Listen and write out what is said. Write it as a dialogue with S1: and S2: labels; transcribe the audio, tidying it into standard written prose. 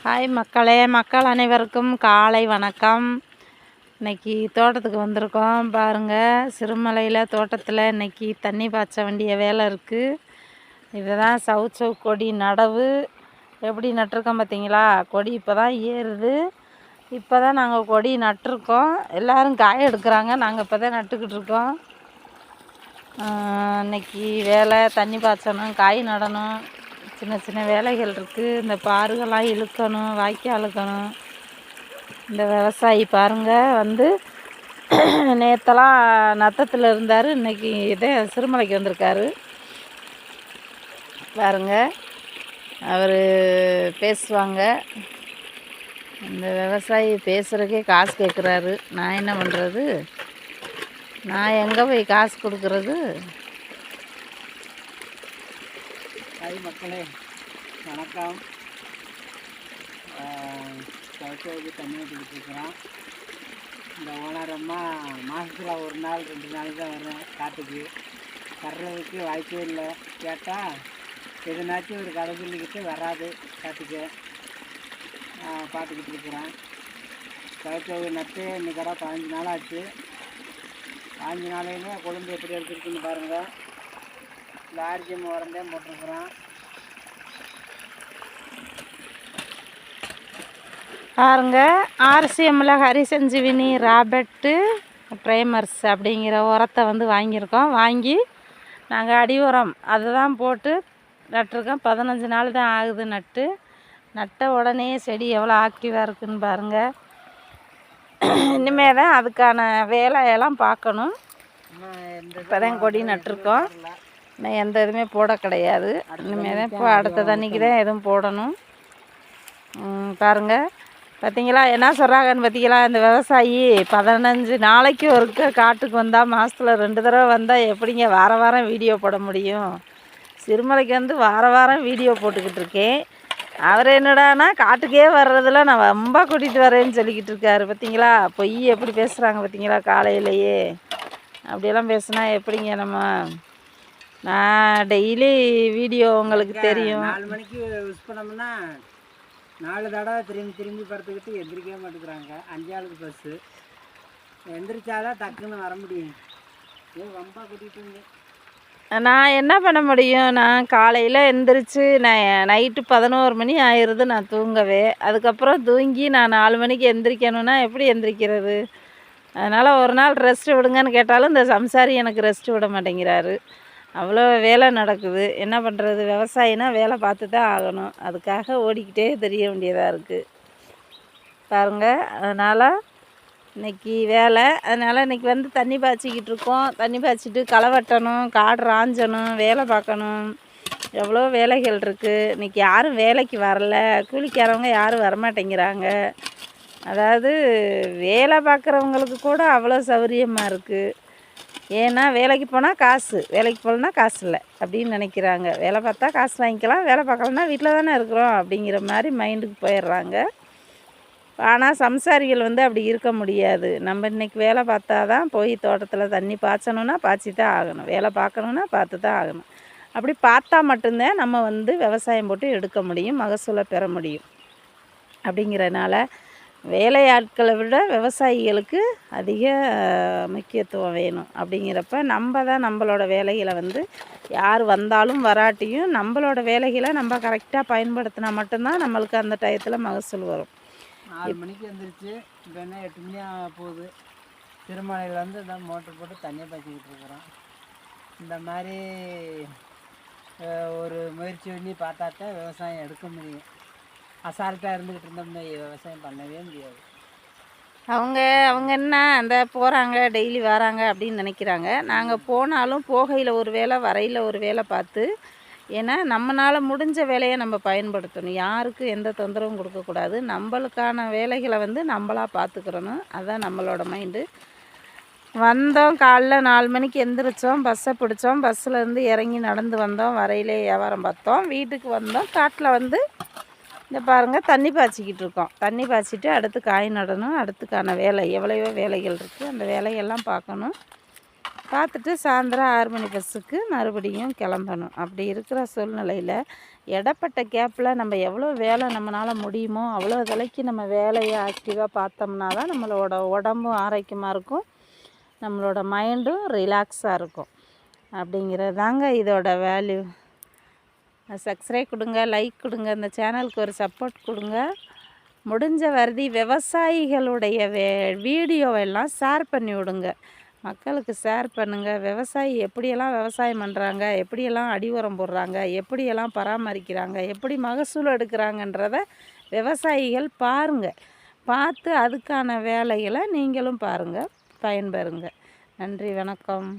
S1: Hi மக்களே, மக்கள் அனைவருக்கும் காலை வணக்கம். இன்றைக்கி தோட்டத்துக்கு வந்திருக்கோம். பாருங்கள், சிறுமலையில் தோட்டத்தில் இன்றைக்கி தண்ணி பாய்ச்ச வேண்டிய வேலை இருக்குது. இதுதான் சவுச்சவு கொடி நடவு. எப்படி நட்டிருக்கோம் பார்த்தீங்களா? கொடி இப்போ தான் ஏறுது. இப்போ தான் நாங்கள் கொடி நட்டிருக்கோம். எல்லோரும் காய எடுக்கிறாங்க, நாங்கள் இப்போ தான் நட்டுக்கிட்டு இருக்கோம். இன்றைக்கி வேலை தண்ணி பாய்ச்சணும், காய் நடணும், சின்ன சின்ன வேலைகள் இருக்குது. இந்த பாருகெல்லாம் இழுக்கணும், வாய்க்கால் இழுக்கணும். இந்த விவசாயி பாருங்கள், வந்து நேற்றெல்லாம் நத்தத்தில் இருந்தார், இன்றைக்கி இதே சிறுமலைக்கு வந்திருக்காரு. பாருங்க, அவர் பேசுவாங்க. இந்த விவசாயி பேசுகிறக்கே காசு கேட்குறாரு. நான் என்ன பண்ணுறது? நான் எங்கே போய் காசு கொடுக்குறது?
S2: ஹாய் மக்களே, வணக்கம். சவுச்சவுக்கு தண்ணி ஊற்றிக்கிட்டு இருக்கிறோம். இந்த ஓனர் அம்மா மாதத்தில் ஒரு நாள் 2 நாள் தான் வரேன் காட்டுக்கு. வர்றதுக்கு வாய்ப்பே இல்லை. கேட்டால் எதுனாச்சும் ஒரு கதை சொல்லிக்கிட்டு வராது காட்டுக்கு. பார்த்துக்கிட்டு இருக்கிறேன். சவுச்சவு நட்டு இன்னைக்கு கடை 15 நாள் ஆச்சு. 15 நாளையுமே கொழும்பு எப்படி எடுத்துருக்குன்னு பாருங்கள். இந்த ஆர்ஜிஎம் உரண்டே போட்டிருக்குறோம்.
S1: பாருங்க, ஆர்சிஎம்மில் ஹரிசஞ்சீவினி ராபர்ட்டு ப்ரைமர்ஸ் அப்படிங்கிற உரத்தை வந்து வாங்கியிருக்கோம். வாங்கி நாங்கள் அடி உரம் அதை தான் போட்டு நட்டிருக்கோம். 15 நாள் தான் ஆகுது நட்டு. நட்ட உடனே செடி எவ்வளோ ஆக்டிவாக இருக்குதுன்னு பாருங்கள். இனிமேல் தான் அதுக்கான வேலையெல்லாம் பார்க்கணும். இப்போ தான் கொடி நட்டிருக்கோம். இன்னும் எந்த இதுவுமே போட கிடையாது. இனிமேல் தான் இப்போ அடுத்த தண்ணிக்கு தான் எதுவும் போடணும். பாருங்கள், பார்த்தீங்களா என்ன சொல்கிறாங்கன்னு? பார்த்தீங்களா, இந்த விவசாயி 15 நாளைக்கு ஒருக்க காட்டுக்கு வந்தால், மாதத்தில் 2 தடவை வந்தால் எப்படிங்க வாரம் வீடியோ போட முடியும்? சிறுமலைக்கு வந்து வாரம் வீடியோ போட்டுக்கிட்டு இருக்கேன். அவர் என்னடானா காட்டுக்கே வர்றதில் நான் ரொம்ப கூட்டிகிட்டு வரேன்னு சொல்லிக்கிட்டு இருக்காரு. பார்த்தீங்களா, பொய் எப்படி பேசுகிறாங்க பார்த்தீங்களா? காலையிலையே அப்படியெல்லாம் பேசுனா எப்படிங்க? நான் டெய்லி வீடியோ உங்களுக்கு தெரியும்.
S2: 4 மணிக்கு யூஸ் பண்ணோம்னா 4 தடவை திரும்பி படுத்துக்கிட்டு எந்திரிக்கவே மாட்டேங்கிறாங்க. 5ஆளுக்கு பஸ்ஸு எந்திரிச்சாதான் டக்குன்னு வர முடியும். ரொம்ப கூட்டிகிட்டு
S1: நான் என்ன பண்ண முடியும்? நான் காலையில் எந்திரிச்சு நைட்டு 11 மணி ஆயிடுது நான் தூங்கவே. அதுக்கப்புறம் தூங்கி நான் 4 மணிக்கு எந்திரிக்கணும்னா எப்படி எந்திரிக்கிறது? அதனால் ஒரு நாள் ரெஸ்ட்டு விடுங்கன்னு கேட்டாலும் இந்த சம்சாரி எனக்கு ரெஸ்ட்டு விட மாட்டேங்கிறாரு. அவ்வளோ வேலை நடக்குது. என்ன பண்ணுறது? விவசாயினா வேலை பார்த்து தான் ஆகணும். அதுக்காக ஓடிக்கிட்டே தெரிய வேண்டியதாக இருக்குது பாருங்கள். அதனால் இன்றைக்கி வேலை, அதனால் இன்றைக்கி வந்து தண்ணி பாய்ச்சிக்கிட்டு இருக்கோம். தண்ணி பாய்ச்சிட்டு களை வெட்டணும், காடு ராஞ்சணும், வேலை பார்க்கணும். எவ்வளோ வேலைகள் இருக்குது. இன்றைக்கி யாரும் வேலைக்கு வரல. கூலிக்காரவங்க யாரும் வரமாட்டேங்கிறாங்க. அதாவது வேலை பார்க்குறவங்களுக்கு கூட அவ்வளோ சௌகரியமாக இருக்குது. ஏன்னா வேலைக்கு போனால் காசு, வேலைக்கு போகலன்னா காசு இல்லை அப்படின்னு நினைக்கிறாங்க. வேலை பார்த்தா காசு வாங்கிக்கலாம், வேலை பார்க்கலன்னா வீட்டில் தானே இருக்கிறோம் அப்படிங்கிற மாதிரி மைண்டுக்கு போயிடுறாங்க. ஆனால் சம்சாரிகள் வந்து அப்படி இருக்க முடியாது. நம்ம இன்றைக்கி வேலை பார்த்தா தான் போய் தோட்டத்தில் தண்ணி பாய்ச்சணுன்னா பாய்ச்சி தான் ஆகணும், வேலை பார்க்கணுன்னா பார்த்து தான் ஆகணும். அப்படி பார்த்தா மட்டும்தான் நம்ம வந்து விவசாயம் போட்டு எடுக்க முடியும், மகசூலை பெற முடியும். அப்படிங்கிறனால வேலையாட்களை விட விவசாயிகளுக்கு அதிக முக்கியத்துவம் வேணும். அப்படிங்கிறப்ப நம்ம தான் நம்மளோட வேலைகளை வந்து யார் வந்தாலும் வராட்டியும் நம்மளோட வேலைகளை நம்ம கரெக்டாக பயன்படுத்தினா மட்டும்தான் நம்மளுக்கு அந்த டயத்தில் மகசூல் வரும்.
S2: 4 மணிக்கு எழுந்திரிச்சு இப்போ என்ன 8 மணி போகுது. திருமலையில் வந்து இந்த மோட்டர் போட்டு தண்ணியை பாய்ச்சிக்கிட்டு இருக்கிறோம். இந்த மாதிரி ஒரு முயற்சி பண்ணி பார்த்தாத்தான் விவசாயம் எடுக்க முடியும். அசால்ட்டாக இருந்துக்கிட்டு இருந்தோம்னா விவசாயம் பண்ணவே முடியாது.
S1: அவங்க என்ன அந்த போகிறாங்க, டெய்லி வராங்க அப்படின்னு நினைக்கிறாங்க. நாங்கள் போனாலும் போகையில் ஒரு வேலை, வரையில் ஒரு வேலை பார்த்து, ஏன்னா நம்மளால் முடிஞ்ச வேலையை நம்ம பயன்படுத்தணும். யாருக்கும் எந்த தொந்தரவும் கொடுக்கக்கூடாது. நம்மளுக்கான வேலைகளை வந்து நம்மளாக பார்த்துக்கிறணும். அதுதான் நம்மளோட மைண்டு. வந்தோம், காலைல 4 மணிக்கு எந்திரிச்சோம், பஸ்ஸை பிடிச்சோம், பஸ்ஸிலேருந்து இறங்கி நடந்து வந்தோம், வரையிலே வியாபாரம் பார்த்தோம், வீட்டுக்கு வந்தோம். காட்டில் வந்து இந்த பாருங்கள் தண்ணி பாய்ச்சிக்கிட்டு இருக்கோம். தண்ணி பாய்ச்சிட்டு அடுத்து காய் நடணும். அடுத்துக்கான வேலை எவ்வளவோ வேலைகள் இருக்குது. அந்த வேலையெல்லாம் பார்க்கணும். பார்த்துட்டு சாயந்தரம் 6 மணி பஸ்ஸுக்கு மறுபடியும் கிளம்பணும். அப்படி இருக்கிற சூழ்நிலையில் இடப்பட்ட கேப்பில் நம்ம எவ்வளோ வேலை நம்மளால் முடியுமோ அவ்வளோ விலைக்கு நம்ம வேலையை ஆக்டிவாக பார்த்தோம்னா தான் நம்மளோட உடம்பும் ஆரோக்கியமாக இருக்கும், நம்மளோட மைண்டும் ரிலாக்ஸாக இருக்கும். அப்படிங்கிறது தாங்க இதோட வேல்யூ. சப்ஸ்கிரைப் கொடுங்க, லைக் கொடுங்க, இந்த சேனலுக்கு ஒரு சப்போர்ட் கொடுங்க. முடிஞ்ச வருதி விவசாயிகளுடைய வீடியோவெல்லாம் ஷேர் பண்ணி விடுங்க, மக்களுக்கு ஷேர் பண்ணுங்கள். விவசாயி எப்படியெல்லாம் விவசாயம் பண்ணுறாங்க, எப்படியெல்லாம் அடி உரம் போடுறாங்க, எப்படியெல்லாம் பராமரிக்கிறாங்க, எப்படி மகசூல் எடுக்கிறாங்கன்றத விவசாயிகள் பாருங்கள். பார்த்து அதுக்கான வேலைகளை நீங்களும் பாருங்கள், பயன்பெறுங்க. நன்றி, வணக்கம்.